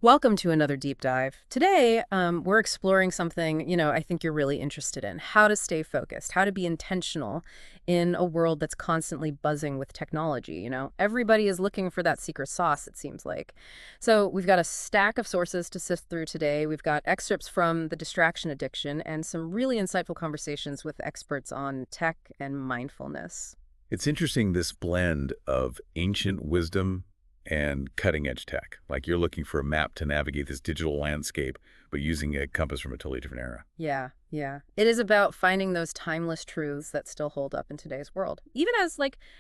Welcome to another deep dive. Today, we're exploring something, I think you're really interested in, how to stay focused, how to be intentional in a world that's constantly buzzing with technology. Everybody is looking for that secret sauce, it seems like. So we've got a stack of sources to sift through today. We've got excerpts from The Distraction Addiction and some really insightful conversations with experts on tech and mindfulness. It's interesting, this blend of ancient wisdom and cutting-edge tech. Like you're looking for a map to navigate this digital landscape, but using a compass from a totally different era. Yeah, yeah. It is about finding those timeless truths that still hold up in today's world, even as,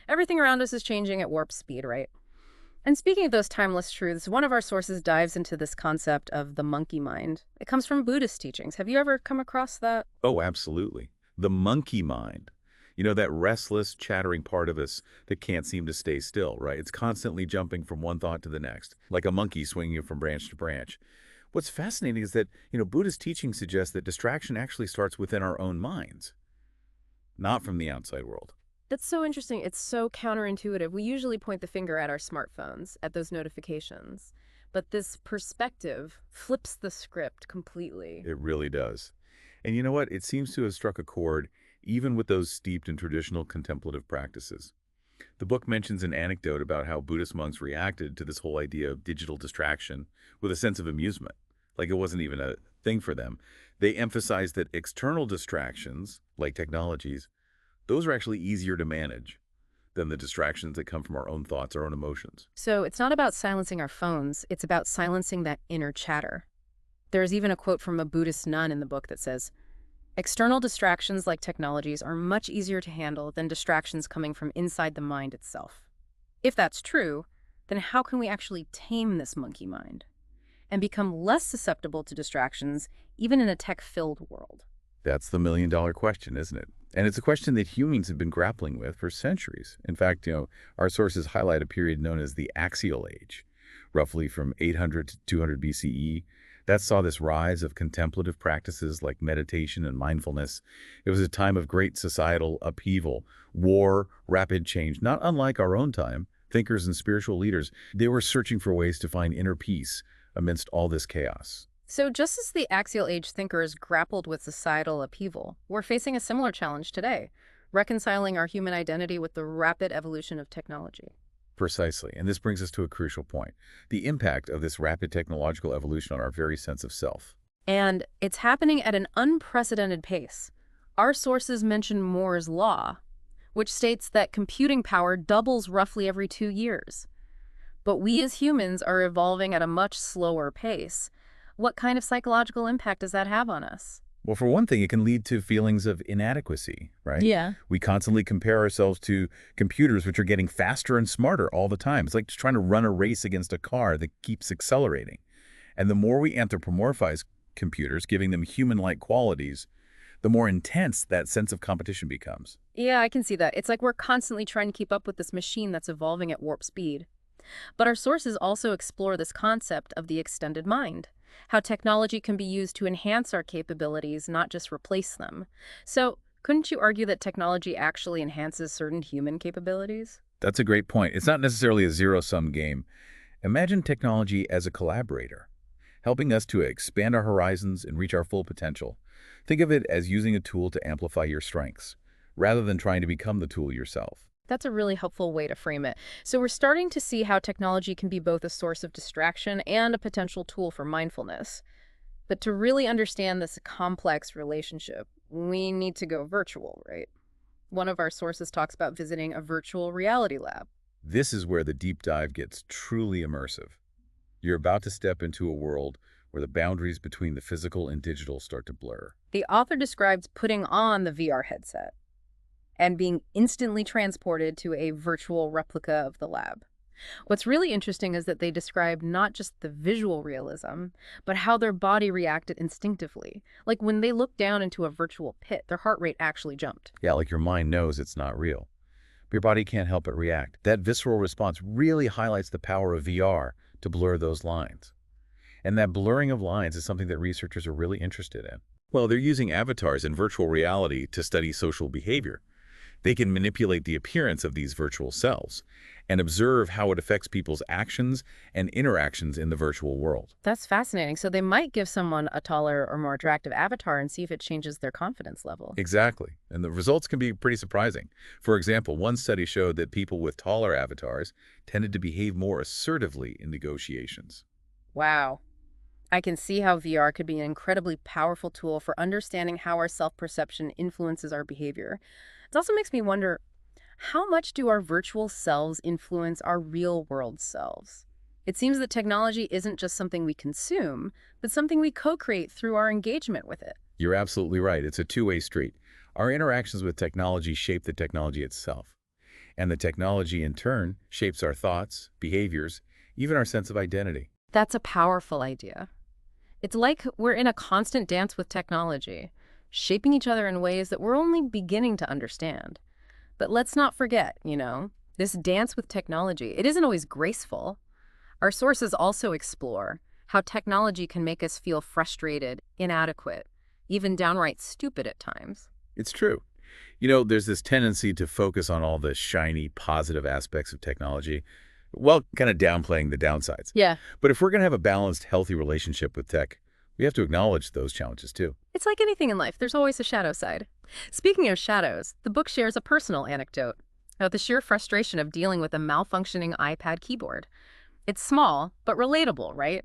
everything around us is changing at warp speed, right? And speaking of those timeless truths, one of our sources dives into this concept of the monkey mind. It comes from Buddhist teachings. Have you ever come across that? Oh, absolutely. The monkey mind. That restless, chattering part of us that can't seem to stay still, right? It's constantly jumping from one thought to the next, like a monkey swinging from branch to branch. What's fascinating is that, Buddhist teaching suggests that distraction actually starts within our own minds, not from the outside world. That's so interesting. It's so counterintuitive. We usually point the finger at our smartphones, at those notifications. But this perspective flips the script completely. It really does. And you know what? It seems to have struck a chord even with those steeped in traditional contemplative practices. The book mentions an anecdote about how Buddhist monks reacted to this whole idea of digital distraction with a sense of amusement, like it wasn't even a thing for them. They emphasized that external distractions, like technologies, those are actually easier to manage than the distractions that come from our own thoughts, our own emotions. So it's not about silencing our phones, it's about silencing that inner chatter. There's even a quote from a Buddhist nun in the book that says, external distractions like technologies are much easier to handle than distractions coming from inside the mind itself. If that's true, then how can we actually tame this monkey mind and become less susceptible to distractions, even in a tech-filled world? That's the million-dollar question, isn't it? And it's a question that humans have been grappling with for centuries. In fact, our sources highlight a period known as the Axial Age, roughly from 800 to 200 BCE. That saw this rise of contemplative practices like meditation and mindfulness. It was a time of great societal upheaval, war, rapid change, not unlike our own time. Thinkers and spiritual leaders, they were searching for ways to find inner peace amidst all this chaos. So just as the axial age thinkers grappled with societal upheaval, we're facing a similar challenge today, reconciling our human identity with the rapid evolution of technology. Precisely. And this brings us to a crucial point: the impact of this rapid technological evolution on our very sense of self. And it's happening at an unprecedented pace. Our sources mention Moore's law, which states that computing power doubles roughly every 2 years. But we as humans are evolving at a much slower pace. What kind of psychological impact does that have on us? Well, for one thing, it can lead to feelings of inadequacy, right? Yeah. We constantly compare ourselves to computers, which are getting faster and smarter all the time. It's like just trying to run a race against a car that keeps accelerating. And the more we anthropomorphize computers, giving them human-like qualities, the more intense that sense of competition becomes. Yeah, I can see that. It's like we're constantly trying to keep up with this machine that's evolving at warp speed. But our sources also explore this concept of the extended mind, how technology can be used to enhance our capabilities, not just replace them. So, couldn't you argue that technology actually enhances certain human capabilities? That's a great point. It's not necessarily a zero-sum game. Imagine technology as a collaborator, helping us to expand our horizons and reach our full potential. Think of it as using a tool to amplify your strengths, rather than trying to become the tool yourself. That's a really helpful way to frame it. So we're starting to see how technology can be both a source of distraction and a potential tool for mindfulness. But to really understand this complex relationship, we need to go virtual, right? One of our sources talks about visiting a virtual reality lab. This is where the deep dive gets truly immersive. You're about to step into a world where the boundaries between the physical and digital start to blur. The author describes putting on the VR headset and being instantly transported to a virtual replica of the lab. What's really interesting is that they describe not just the visual realism, but how their body reacted instinctively. Like when they looked down into a virtual pit, their heart rate actually jumped. Yeah, like your mind knows it's not real, but your body can't help but react. That visceral response really highlights the power of VR to blur those lines. And that blurring of lines is something that researchers are really interested in. Well, they're using avatars in virtual reality to study social behavior. They can manipulate the appearance of these virtual selves and observe how it affects people's actions and interactions in the virtual world. That's fascinating. So they might give someone a taller or more attractive avatar and see if it changes their confidence level. Exactly. And the results can be pretty surprising. For example, one study showed that people with taller avatars tended to behave more assertively in negotiations. Wow. I can see how VR could be an incredibly powerful tool for understanding how our self-perception influences our behavior. It also makes me wonder, how much do our virtual selves influence our real-world selves? It seems that technology isn't just something we consume, but something we co-create through our engagement with it. You're absolutely right. It's a two-way street. Our interactions with technology shape the technology itself. And the technology, in turn, shapes our thoughts, behaviors, even our sense of identity. That's a powerful idea. It's like we're in a constant dance with technology, shaping each other in ways that we're only beginning to understand. But let's not forget, this dance with technology, it isn't always graceful. Our sources also explore how technology can make us feel frustrated, inadequate, even downright stupid at times. It's true. There's this tendency to focus on all the shiny, positive aspects of technology, while kind of downplaying the downsides. Yeah. But if we're going to have a balanced, healthy relationship with tech, we have to acknowledge those challenges too. It's like anything in life, there's always a shadow side. Speaking of shadows, the book shares a personal anecdote about the sheer frustration of dealing with a malfunctioning iPad keyboard. It's small, but relatable, right?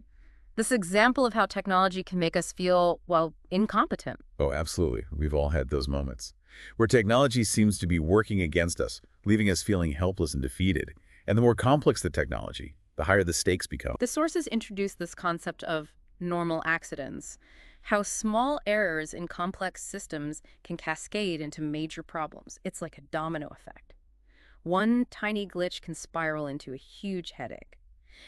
This example of how technology can make us feel, well, incompetent. Oh, absolutely. We've all had those moments where technology seems to be working against us, leaving us feeling helpless and defeated. And the more complex the technology, the higher the stakes become. The sources introduce this concept of normal accidents, how small errors in complex systems can cascade into major problems. It's like a domino effect. One tiny glitch can spiral into a huge headache.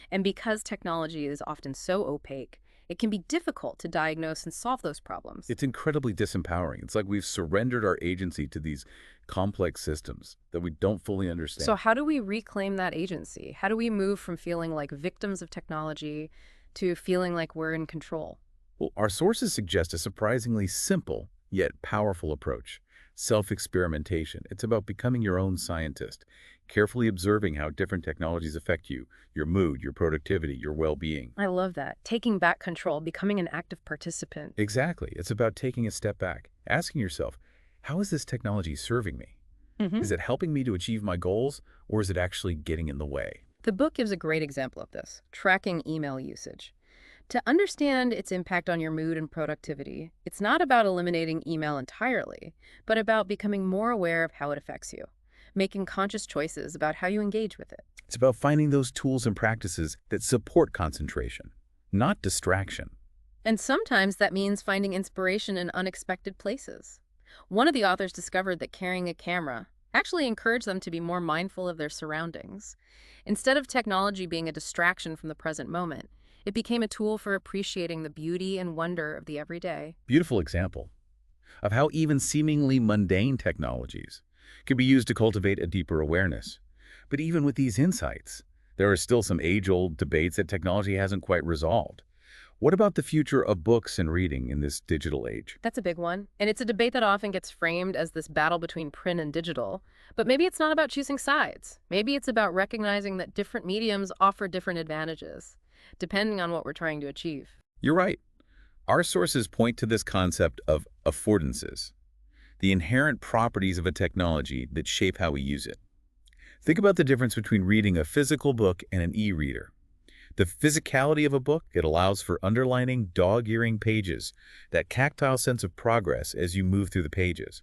And because technology is often so opaque, it can be difficult to diagnose and solve those problems. It's incredibly disempowering. It's like we've surrendered our agency to these complex systems that we don't fully understand. So how do we reclaim that agency? How do we move from feeling like victims of technology to feeling like we're in control? Well, our sources suggest a surprisingly simple yet powerful approach: self-experimentation. It's about becoming your own scientist, carefully observing how different technologies affect you, your mood, your productivity, your well-being. I love that. Taking back control, becoming an active participant. Exactly. It's about taking a step back, asking yourself, how is this technology serving me? Hmm. Is it helping me to achieve my goals, or is it actually getting in the way? The book gives a great example of this, tracking email usage. To understand its impact on your mood and productivity, it's not about eliminating email entirely, but about becoming more aware of how it affects you, making conscious choices about how you engage with it. It's about finding those tools and practices that support concentration, not distraction. And sometimes that means finding inspiration in unexpected places. One of the authors discovered that carrying a camera actually encouraged them to be more mindful of their surroundings. Instead of technology being a distraction from the present moment, it became a tool for appreciating the beauty and wonder of the everyday. Beautiful example of how even seemingly mundane technologies can be used to cultivate a deeper awareness. But even with these insights, there are still some age-old debates that technology hasn't quite resolved. What about the future of books and reading in this digital age? That's a big one. And it's a debate that often gets framed as this battle between print and digital. But maybe it's not about choosing sides. Maybe it's about recognizing that different mediums offer different advantages, depending on what we're trying to achieve. You're right. Our sources point to this concept of affordances, the inherent properties of a technology that shape how we use it. Think about the difference between reading a physical book and an e-reader. The physicality of a book, it allows for underlining, dog-earing pages, that tactile sense of progress as you move through the pages.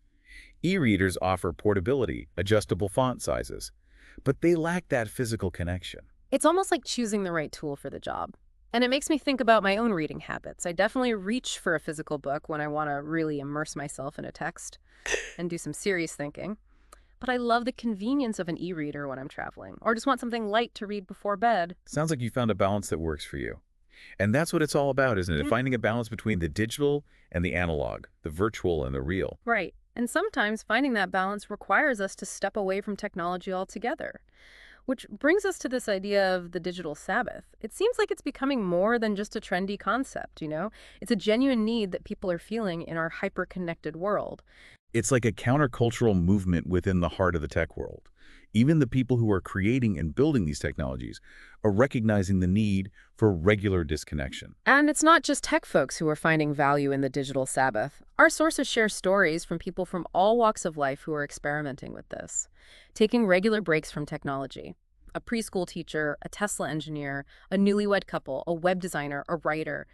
E-readers offer portability, adjustable font sizes, but they lack that physical connection. It's almost like choosing the right tool for the job. And it makes me think about my own reading habits. I definitely reach for a physical book when I want to really immerse myself in a text and do some serious thinking. But I love the convenience of an e-reader when I'm traveling, or just want something light to read before bed. Sounds like you found a balance that works for you. And that's what it's all about, isn't it? Finding a balance between the digital and the analog, the virtual and the real. Right. And sometimes finding that balance requires us to step away from technology altogether. Which brings us to this idea of the digital Sabbath. It seems like it's becoming more than just a trendy concept, It's a genuine need that people are feeling in our hyper-connected world. It's like a countercultural movement within the heart of the tech world. Even the people who are creating and building these technologies are recognizing the need for regular disconnection. And it's not just tech folks who are finding value in the digital Sabbath. Our sources share stories from people from all walks of life who are experimenting with this, taking regular breaks from technology. A preschool teacher, a Tesla engineer, a newlywed couple, a web designer, a writer.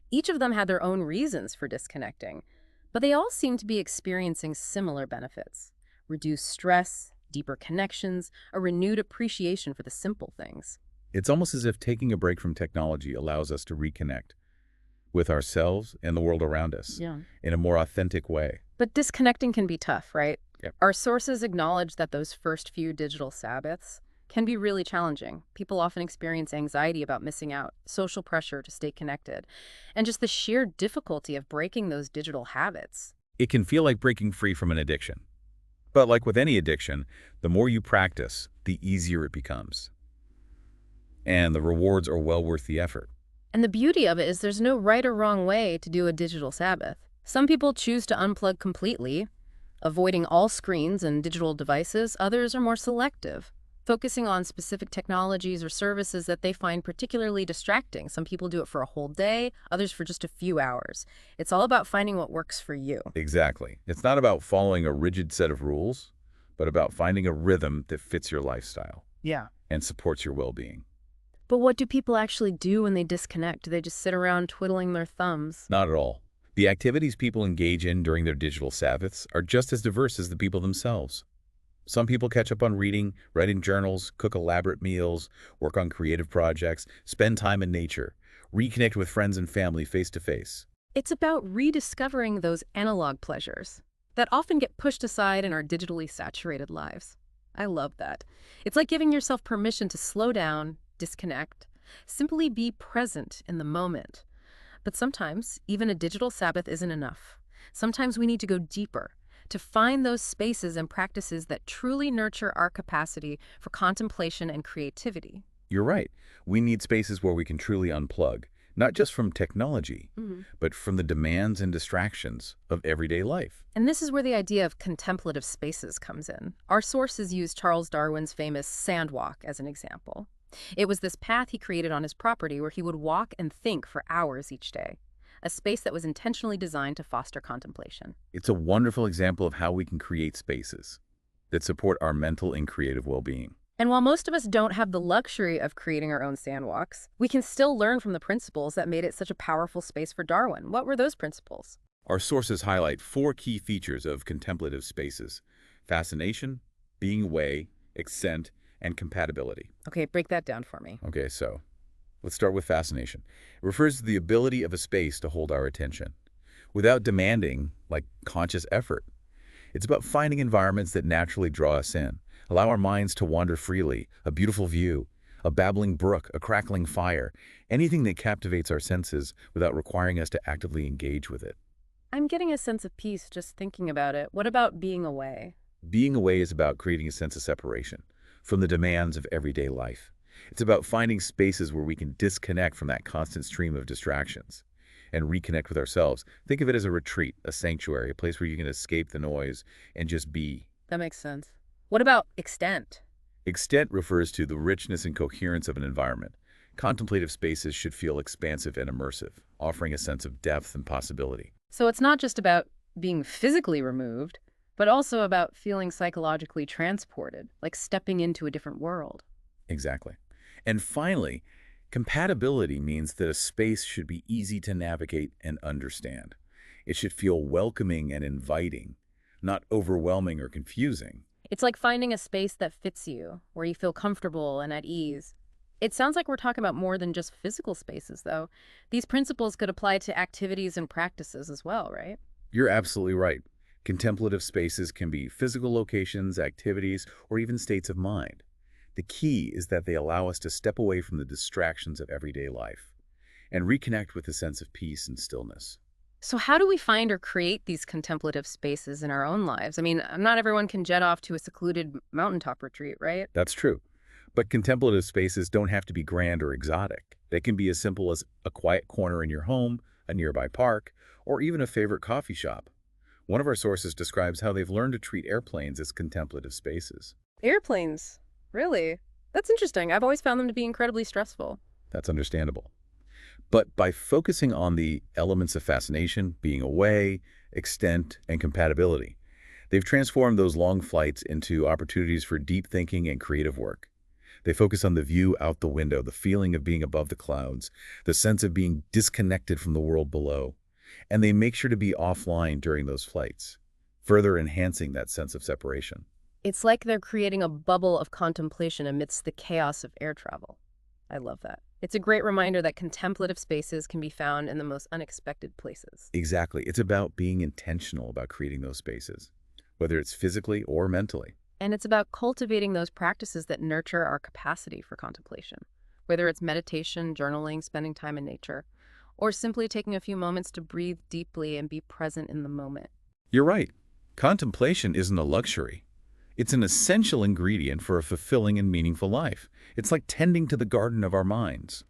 Each of them had their own reasons for disconnecting, but they all seem to be experiencing similar benefits. Reduced stress, deeper connections, a renewed appreciation for the simple things. It's almost as if taking a break from technology allows us to reconnect with ourselves and the world around us Yeah. in a more authentic way. But disconnecting can be tough, right? Yep. Our sources acknowledge that those first few digital Sabbaths can be really challenging. People often experience anxiety about missing out, social pressure to stay connected, and just the sheer difficulty of breaking those digital habits. It can feel like breaking free from an addiction. But like with any addiction, the more you practice, the easier it becomes. And the rewards are well worth the effort. And the beauty of it is there's no right or wrong way to do a digital Sabbath. Some people choose to unplug completely, avoiding all screens and digital devices. Others are more selective, focusing on specific technologies or services that they find particularly distracting. Some people do it for a whole day, others for just a few hours. It's all about finding what works for you. Exactly. It's not about following a rigid set of rules, but about finding a rhythm that fits your lifestyle Yeah. and supports your well-being. But what do people actually do when they disconnect? Do they just sit around twiddling their thumbs? Not at all. The activities people engage in during their digital Sabbaths are just as diverse as the people themselves. Some people catch up on reading, writing journals, cook elaborate meals, work on creative projects, spend time in nature, reconnect with friends and family face to face. It's about rediscovering those analog pleasures that often get pushed aside in our digitally saturated lives. I love that. It's like giving yourself permission to slow down, disconnect, simply be present in the moment. But sometimes, even a digital Sabbath isn't enough. Sometimes we need to go deeper, to find those spaces and practices that truly nurture our capacity for contemplation and creativity. You're right. We need spaces where we can truly unplug, not just from technology, but from the demands and distractions of everyday life. And this is where the idea of contemplative spaces comes in. Our sources use Charles Darwin's famous sand walk as an example. It was this path he created on his property where he would walk and think for hours each day, a space that was intentionally designed to foster contemplation. It's a wonderful example of how we can create spaces that support our mental and creative well-being. And while most of us don't have the luxury of creating our own sandwalks, we can still learn from the principles that made it such a powerful space for Darwin. What were those principles? Our sources highlight 4 key features of contemplative spaces: fascination, being away, accent, and compatibility. Okay, break that down for me. Okay, so let's start with fascination. It refers to the ability of a space to hold our attention without demanding, like, conscious effort. It's about finding environments that naturally draw us in, allow our minds to wander freely, a beautiful view, a babbling brook, a crackling fire, anything that captivates our senses without requiring us to actively engage with it. I'm getting a sense of peace just thinking about it. What about being away? Being away is about creating a sense of separation from the demands of everyday life. It's about finding spaces where we can disconnect from that constant stream of distractions and reconnect with ourselves. Think of it as a retreat, a sanctuary, a place where you can escape the noise and just be. That makes sense. What about extent? Extent refers to the richness and coherence of an environment. Contemplative spaces should feel expansive and immersive, offering a sense of depth and possibility. So it's not just about being physically removed, but also about feeling psychologically transported, like stepping into a different world. Exactly. And finally, compatibility means that a space should be easy to navigate and understand. It should feel welcoming and inviting, not overwhelming or confusing. It's like finding a space that fits you, where you feel comfortable and at ease. It sounds like we're talking about more than just physical spaces, though. These principles could apply to activities and practices as well, right? You're absolutely right. Contemplative spaces can be physical locations, activities, or even states of mind. The key is that they allow us to step away from the distractions of everyday life and reconnect with a sense of peace and stillness. So how do we find or create these contemplative spaces in our own lives? I mean, not everyone can jet off to a secluded mountaintop retreat, right? That's true. But contemplative spaces don't have to be grand or exotic. They can be as simple as a quiet corner in your home, a nearby park, or even a favorite coffee shop. One of our sources describes how they've learned to treat airplanes as contemplative spaces. Airplanes. Really? That's interesting. I've always found them to be incredibly stressful. That's understandable. But by focusing on the elements of fascination, being away, extent, and compatibility, they've transformed those long flights into opportunities for deep thinking and creative work. They focus on the view out the window, the feeling of being above the clouds, the sense of being disconnected from the world below. And they make sure to be offline during those flights, further enhancing that sense of separation. It's like they're creating a bubble of contemplation amidst the chaos of air travel. I love that. It's a great reminder that contemplative spaces can be found in the most unexpected places. Exactly. It's about being intentional about creating those spaces, whether it's physically or mentally. And it's about cultivating those practices that nurture our capacity for contemplation, whether it's meditation, journaling, spending time in nature, or simply taking a few moments to breathe deeply and be present in the moment. You're right. Contemplation isn't a luxury. It's an essential ingredient for a fulfilling and meaningful life. It's like tending to the garden of our minds,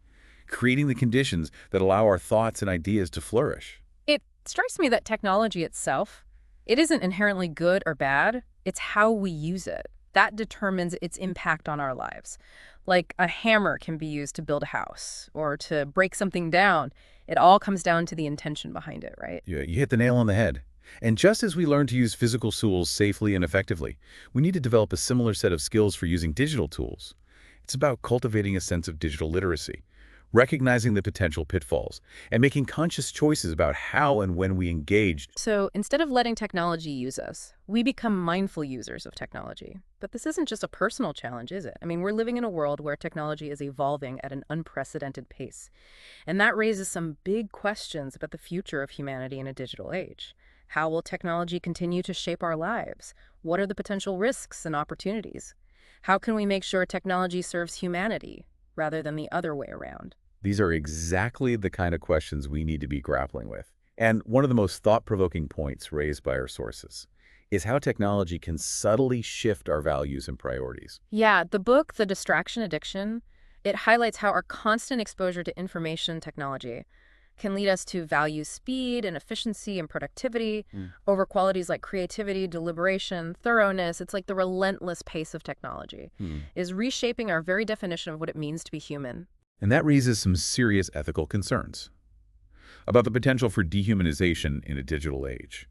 creating the conditions that allow our thoughts and ideas to flourish. It strikes me that technology itself, it isn't inherently good or bad. It's how we use it. That determines its impact on our lives. Like a hammer can be used to build a house or to break something down. It all comes down to the intention behind it, right? You hit the nail on the head. And just as we learn to use physical tools safely and effectively, we need to develop a similar set of skills for using digital tools. It's about cultivating a sense of digital literacy, recognizing the potential pitfalls, and making conscious choices about how and when we engage. So instead of letting technology use us, we become mindful users of technology. But this isn't just a personal challenge, is it? I mean, we're living in a world where technology is evolving at an unprecedented pace. And that raises some big questions about the future of humanity in a digital age. How will technology continue to shape our lives? What are the potential risks and opportunities? How can we make sure technology serves humanity rather than the other way around? These are exactly the kind of questions we need to be grappling with. And one of the most thought-provoking points raised by our sources is how technology can subtly shift our values and priorities. Yeah, the book, The Distraction Addiction, it highlights how our constant exposure to information technology can lead us to value speed and efficiency and productivity over qualities like creativity, deliberation, thoroughness. It's like the relentless pace of technology is reshaping our very definition of what it means to be human. And that raises some serious ethical concerns about the potential for dehumanization in a digital age.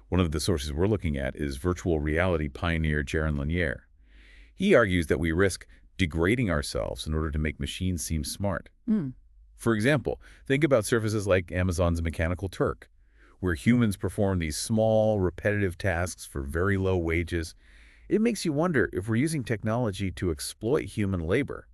One of the sources we're looking at is virtual reality pioneer Jaron Lanier. He argues that we risk degrading ourselves in order to make machines seem smart. For example, think about services like Amazon's Mechanical Turk, where humans perform these small, repetitive tasks for very low wages. It makes you wonder if we're using technology to exploit human labor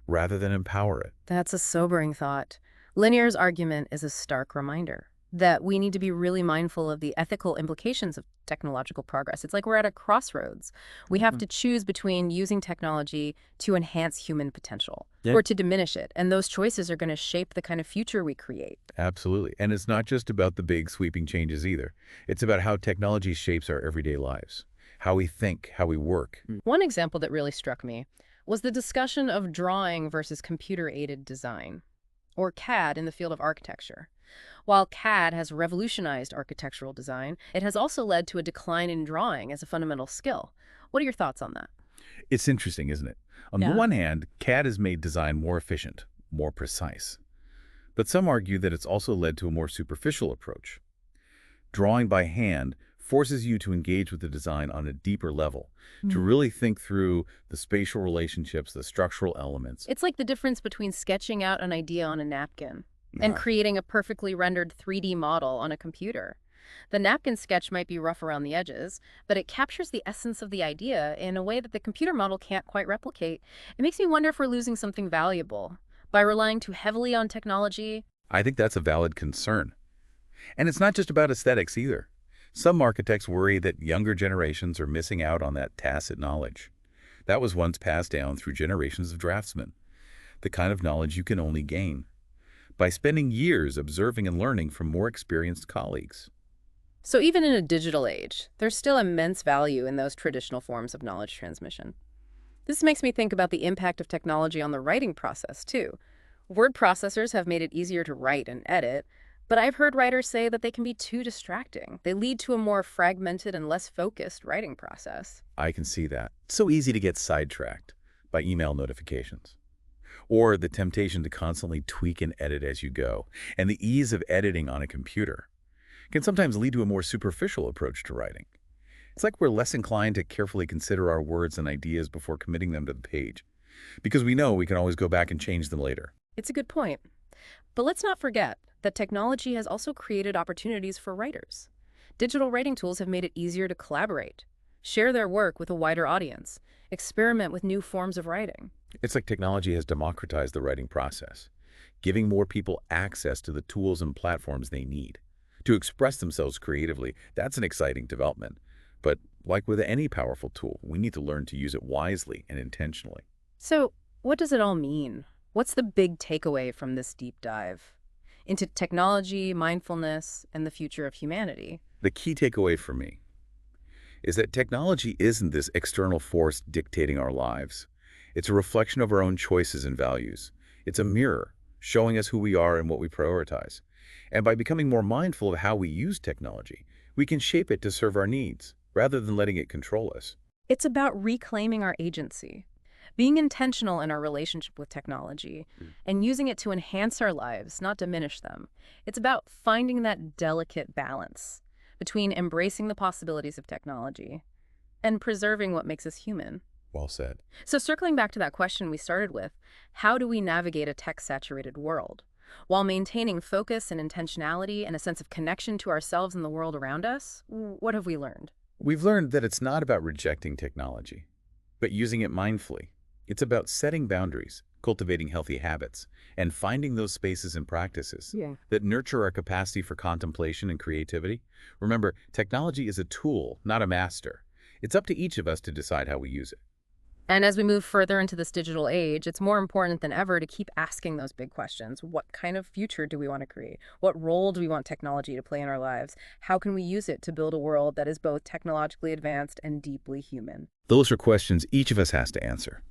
rather than empower it. That's a sobering thought. Lanier's argument is a stark reminder that we need to be really mindful of the ethical implications of technological progress. It's like we're at a crossroads. We have to choose between using technology to enhance human potential or to diminish it. And those choices are going to shape the kind of future we create. Absolutely. And it's not just about the big sweeping changes either. It's about how technology shapes our everyday lives, how we think, how we work. One example that really struck me was the discussion of drawing versus computer-aided design, or CAD in the field of architecture. While CAD has revolutionized architectural design, it has also led to a decline in drawing as a fundamental skill. What are your thoughts on that? It's interesting, isn't it? On the one hand, CAD has made design more efficient, more precise. But some argue that it's also led to a more superficial approach. Drawing by hand forces you to engage with the design on a deeper level, to really think through the spatial relationships, the structural elements. It's like the difference between sketching out an idea on a napkin and creating a perfectly rendered 3D model on a computer. The napkin sketch might be rough around the edges, but it captures the essence of the idea in a way that the computer model can't quite replicate. It makes me wonder if we're losing something valuable by relying too heavily on technology. I think that's a valid concern. And it's not just about aesthetics either. Some architects worry that younger generations are missing out on that tacit knowledge that was once passed down through generations of draftsmen, the kind of knowledge you can only gain by spending years observing and learning from more experienced colleagues. So even in a digital age, there's still immense value in those traditional forms of knowledge transmission. This makes me think about the impact of technology on the writing process, too. Word processors have made it easier to write and edit, But I've heard writers say that they can be too distracting. They lead to a more fragmented and less focused writing process. I can see that. It's so easy to get sidetracked by email notifications, or the temptation to constantly tweak and edit as you go. And the ease of editing on a computer can sometimes lead to a more superficial approach to writing. It's like we're less inclined to carefully consider our words and ideas before committing them to the page, because we know we can always go back and change them later. It's a good point. But let's not forget that technology has also created opportunities for writers. Digital writing tools have made it easier to collaborate, share their work with a wider audience, experiment with new forms of writing. It's like technology has democratized the writing process, giving more people access to the tools and platforms they need to express themselves creatively. That's an exciting development. But like with any powerful tool, we need to learn to use it wisely and intentionally. So, what does it all mean? What's the big takeaway from this deep dive into technology, mindfulness, and the future of humanity? The key takeaway for me is that technology isn't this external force dictating our lives. It's a reflection of our own choices and values. It's a mirror showing us who we are and what we prioritize. And by becoming more mindful of how we use technology, we can shape it to serve our needs rather than letting it control us. It's about reclaiming our agency, being intentional in our relationship with technology, and using it to enhance our lives, not diminish them. It's about finding that delicate balance between embracing the possibilities of technology and preserving what makes us human. Well said. So circling back to that question we started with, how do we navigate a tech-saturated world while maintaining focus and intentionality and a sense of connection to ourselves and the world around us? What have we learned? We've learned that it's not about rejecting technology, but using it mindfully. It's about setting boundaries, cultivating healthy habits, and finding those spaces and practices that nurture our capacity for contemplation and creativity. Remember, technology is a tool, not a master. It's up to each of us to decide how we use it. And as we move further into this digital age, it's more important than ever to keep asking those big questions. What kind of future do we want to create? What role do we want technology to play in our lives? How can we use it to build a world that is both technologically advanced and deeply human? Those are questions each of us has to answer.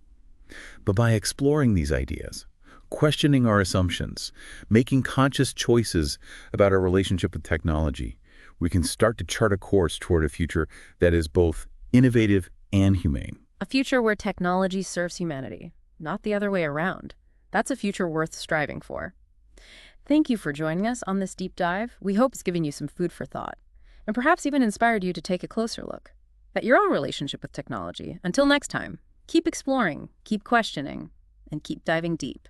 But by exploring these ideas, questioning our assumptions, making conscious choices about our relationship with technology, we can start to chart a course toward a future that is both innovative and humane. A future where technology serves humanity, not the other way around. That's a future worth striving for. Thank you for joining us on this deep dive. We hope it's given you some food for thought, and perhaps even inspired you to take a closer look at your own relationship with technology. Until next time, keep exploring, keep questioning, and keep diving deep.